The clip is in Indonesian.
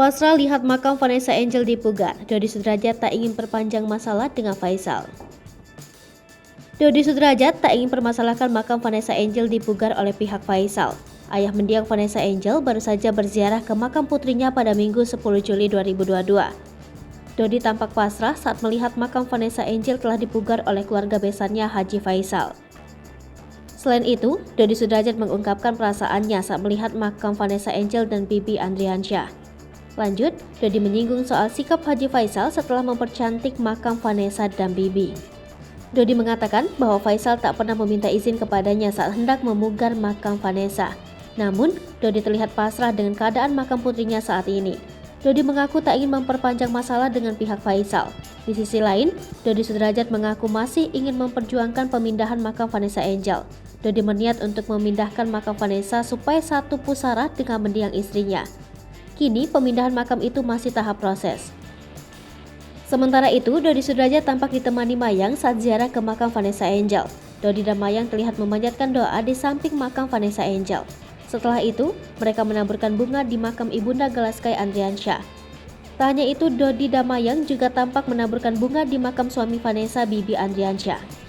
Pasrah lihat makam Vanessa Angel dipugar, Dodi Sudrajat tak ingin perpanjang masalah dengan Faisal. Dodi Sudrajat tak ingin permasalahkan makam Vanessa Angel dipugar oleh pihak Faisal. Ayah mendiang Vanessa Angel baru saja berziarah ke makam putrinya pada Minggu 10 Juli 2022. Dodi tampak pasrah saat melihat makam Vanessa Angel telah dipugar oleh keluarga besannya Haji Faisal. Selain itu, Dodi Sudrajat mengungkapkan perasaannya saat melihat makam Vanessa Angel dan Bibi Andriansyah. Lanjut, Dodi menyinggung soal sikap Haji Faisal setelah mempercantik makam Vanessa dan Bibi. Dodi mengatakan bahwa Faisal tak pernah meminta izin kepadanya saat hendak memugar makam Vanessa. Namun, Dodi terlihat pasrah dengan keadaan makam putrinya saat ini. Dodi mengaku tak ingin memperpanjang masalah dengan pihak Faisal. Di sisi lain, Dodi Sudrajat mengaku masih ingin memperjuangkan pemindahan makam Vanessa Angel. Dodi berniat untuk memindahkan makam Vanessa supaya satu pusara dengan mendiang istrinya. Kini pemindahan makam itu masih tahap proses. Sementara itu, Dodi Sudrajat tampak ditemani Mayang saat ziarah ke makam Vanessa Angel. Dodi dan Mayang terlihat memanjatkan doa di samping makam Vanessa Angel. Setelah itu, mereka menaburkan bunga di makam Ibunda Galaskai Andriansyah. Tak hanya itu, Dodi dan Mayang juga tampak menaburkan bunga di makam suami Vanessa, Bibi Andriansyah.